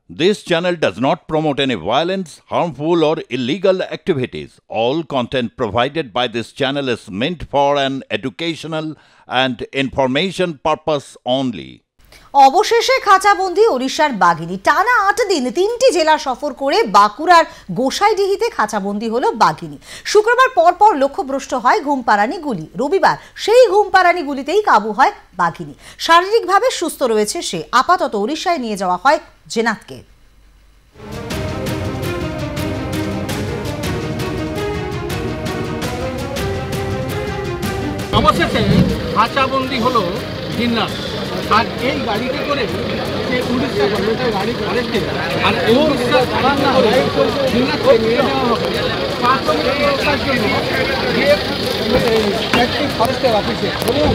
This channel does not promote any violence, harmful, or illegal activities. All content provided by this channel is meant for an educational and information purpose only. অবশেষে খাঁচাবন্দি ওড়িশার বাঘিনী। টানা ৮ দিন ৩টি জেলা সফর করে বাঁকুড়ার গোসাইডিহিতে খাঁচাবন্দি হলো বাঘিনী। শুক্রবার পরপর লক্ষ্যভ্রষ্ট হয় ঘুমপাড়ানি গুলি। রবিবার সেই ঘুমপাড়ানি গুলিতেই কাবু হয় বাঘিনী। শারীরিকভাবে সুস্থ রয়েছে সে। আপাতত ওড়িশায় নিয়ে যাওয়া হয় জেনাতকে। অবশেষে খাঁচাবন্দি হলো জিন্নাত। আর এই গাড়িতে করে সে উড়িষ্যা গভর্নমেন্টের গাড়ি করেছে। আর এই উড়িষ্যা গাড়ি করে জিন্নাতকে নিয়ে যাওয়া হবে প্রাথমিক ব্যবস্থার জন্য একটি ফরেস্টের অফিসে। এবং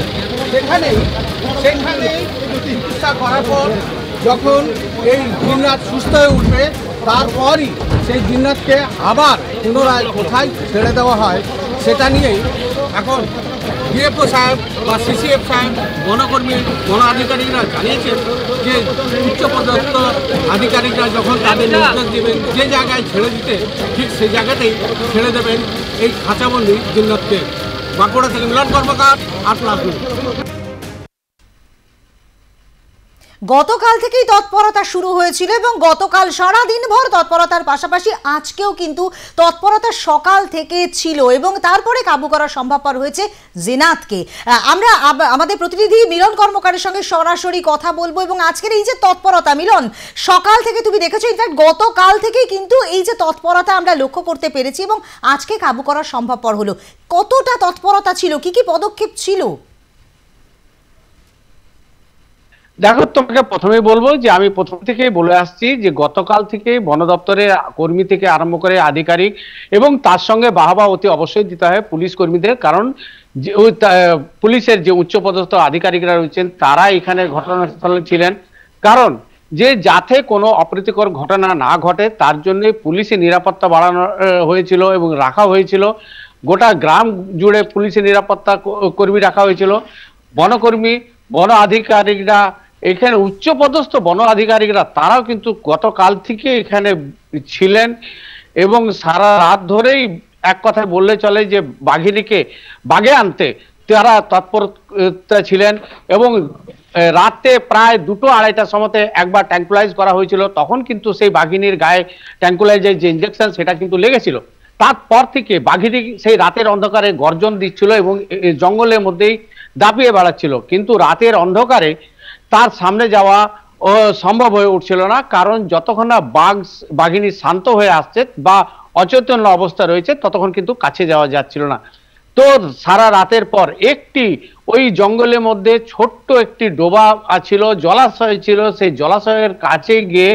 সেখানেই চিকিৎসা করার পর যখন এই জিন্নাত সুস্থ হয়ে উঠবে তারপরই সেই জিন্নাতকে আবার পুনরায় কোথায় ছেড়ে দেওয়া হয় সেটা নিয়েই এখন ডিএফও সাহেব বা সিসিএফ সাহেব বনকর্মী বন আধিকারিকরা জানিয়েছেন যে উচ্চপদস্থ আধিকারিকরা যখন তাদের নির্দেশ দেবেন যে জায়গায় ছেড়ে দিতে ঠিক সেই জায়গাতেই ছেড়ে দেবেন এই খাঁচাবন্দি জিন্নাতকে। বাঁকুড়া থেকে মিলন কর্মকার, আপনার। গতকাল থেকেই তৎপরতা শুরু হয়েছিল এবং গতকাল সারা দিনভর তৎপরতার পাশাপাশি আজকেও কিন্তু তৎপরতা সকাল থেকে ছিল এবং তারপরে কাবু করা সম্ভবপর হয়েছে জেনাতকে। আমরা আমাদের প্রতিনিধি মিলন কর্মকারের সঙ্গে সরাসরি কথা বলবো এবং আজকের এই যে তৎপরতা, মিলন, সকাল থেকে তুমি দেখেছো, ইনফ্যাক্ট গতকাল থেকেই কিন্তু এই যে তৎপরতা আমরা লক্ষ্য করতে পেরেছি এবং আজকে কাবু করা সম্ভবপর হলো। কতটা তৎপরতা ছিল, কি কি পদক্ষেপ ছিল? দেখো, তোমাকে প্রথমেই বলবো যে আমি প্রথম থেকেই বলে আসছি যে গতকাল থেকে বন দপ্তরের কর্মী থেকে আরম্ভ করে আধিকারিক এবং তার সঙ্গে বাহবা অতি অবশ্যই দিতে হয় পুলিশ কর্মীদের। কারণ পুলিশের যে উচ্চপদস্থ আধিকারিকরা রয়েছেন তারা এখানে ঘটনাস্থলে ছিলেন। কারণ যে যাতে কোনো অপ্রীতিকর ঘটনা না ঘটে তার জন্য পুলিশের নিরাপত্তা বাড়ানো হয়েছিল এবং রাখা হয়েছিল। গোটা গ্রাম জুড়ে পুলিশের নিরাপত্তা কর্মী রাখা হয়েছিল। বনকর্মী, বন আধিকারিকরা, এখানে উচ্চপদস্থ বন আধিকারিকরা তারাও কিন্তু গতকাল থেকে এখানে ছিলেন এবং সারা রাত ধরেই এক কথায় বললে চলে যে বাঘিনীকে বাগে আনতে তারা তৎপরতা ছিলেন। এবং রাতে প্রায় 2-2:30টার সময়তে একবার ট্যাঙ্কুলাইজ করা হয়েছিল। তখন কিন্তু সেই বাঘিনীর গায়ে ট্যাঙ্কুলাইজের যে ইঞ্জেকশন সেটা কিন্তু লেগেছিল। তারপর থেকে বাঘিনী সেই রাতের অন্ধকারে গর্জন দিচ্ছিল এবং জঙ্গলের মধ্যেই দাপিয়ে বেড়াচ্ছিল। কিন্তু রাতের অন্ধকারে তার সামনে যাওয়া সম্ভব হয়ে উঠছিল না। কারণ যতক্ষণ না বাঘিনী শান্ত হয়ে আসছে বা অচৈতন্য অবস্থা রয়েছে ততক্ষণ কিন্তু কাছে যাওয়া যাচ্ছিল না। তো সারা রাতের পর একটি ওই জঙ্গলের মধ্যে ছোট্ট একটি ডোবা ছিল, জলাশয় ছিল, সেই জলাশয়ের কাছে গিয়ে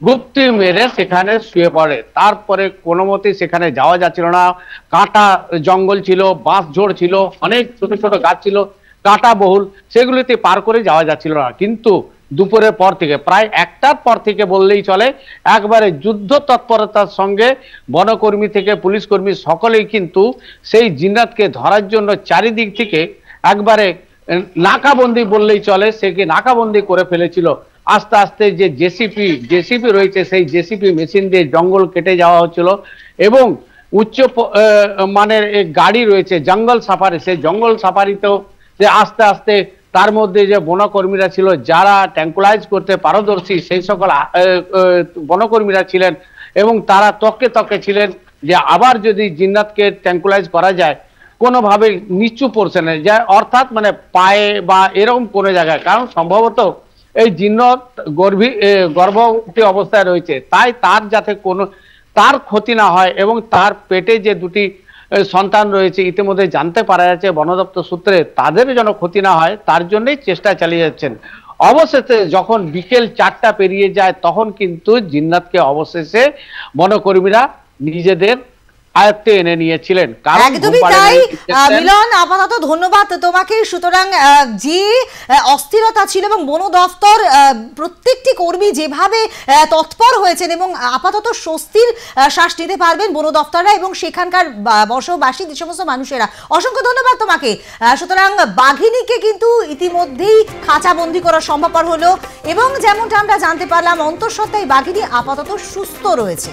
গুপ্তি মেরে সেখানে শুয়ে পড়ে। তারপরে কোনো মতেই সেখানে যাওয়া যাচ্ছিল না। কাঁটা জঙ্গল ছিল, বাঁশ ঝোড় ছিল, অনেক ছোট ছোট গাছ ছিল, কাঁটা বহুল, সেগুলিতে পার করে যাওয়া যাচ্ছিল না। কিন্তু দুপুরের পর থেকে প্রায় 1টার পর থেকে বললেই চলে একবারে যুদ্ধ তৎপরতার সঙ্গে বনকর্মী থেকে পুলিশ কর্মী সকলেই কিন্তু সেই জিন্নাতকে ধরার জন্য চারিদিক থেকে একবারে নাকাবন্দি বললেই চলে, সেকে নাকাবন্দি করে ফেলেছিল। আস্তে আস্তে যে জেসিপি রয়েছে সেই জেসিপি মেশিন দিয়ে জঙ্গল কেটে যাওয়া হচ্ছিল এবং উচ্চ মানের গাড়ি রয়েছে জঙ্গল সাফারি, সেই জঙ্গল সাফারিতেও যে আস্তে আস্তে তার মধ্যে যে বনকর্মীরা ছিল যারা ট্যাঙ্কুলাইজ করতে পারদর্শী সেই সকল বনকর্মীরা ছিলেন এবং তারা তককে ছিলেন যে আবার যদি জিন্নাতকে ট্যাঙ্কুলাইজ করা যায় কোনোভাবে নিচু পোর্শনে যায়, অর্থাৎ মানে পায়ে বা এরকম কোনো জায়গায়। কারণ সম্ভবত এই জিন্নাত গর্ভবতী অবস্থায় রয়েছে, তাই তার যাতে কোনো তার ক্ষতি না হয় এবং তার পেটে যে দুটি সন্তান রয়েছে ইতিমধ্যে জানতে পারা যাচ্ছে বন দপ্তর সূত্রে, তাদের যেন ক্ষতি না হয় তার জন্যই চেষ্টা চালিয়ে যাচ্ছেন। অবশেষে যখন বিকেল 4টা পেরিয়ে যায় তখন কিন্তু জিন্নাতকে অবশেষে বনকর্মীরা নিজেদের আয়ত্তে এনে নিয়েছিলেন। একদমই তাই মিলন, আপাতত ধন্যবাদ তোমাকে। সুতরাং যে অস্থিরতা ছিল এবং বন দফতর প্রত্যেকটি কর্মী যেভাবে তৎপর হয়েছেন এবং আপাতত স্বস্তির শ্বাস নিতে পারবেন বন দফতররা এবং সেখানকার বসবাসী যে সমস্ত মানুষেরা। অসংখ্য ধন্যবাদ তোমাকে। সুতরাং বাঘিনীকে কিন্তু ইতিমধ্যেই খাঁচাবন্দি করা সম্ভবপর হলো এবং যেমনটা আমরা জানতে পারলাম অন্তঃসত্ত্বায় বাঘিনী আপাতত সুস্থ রয়েছে।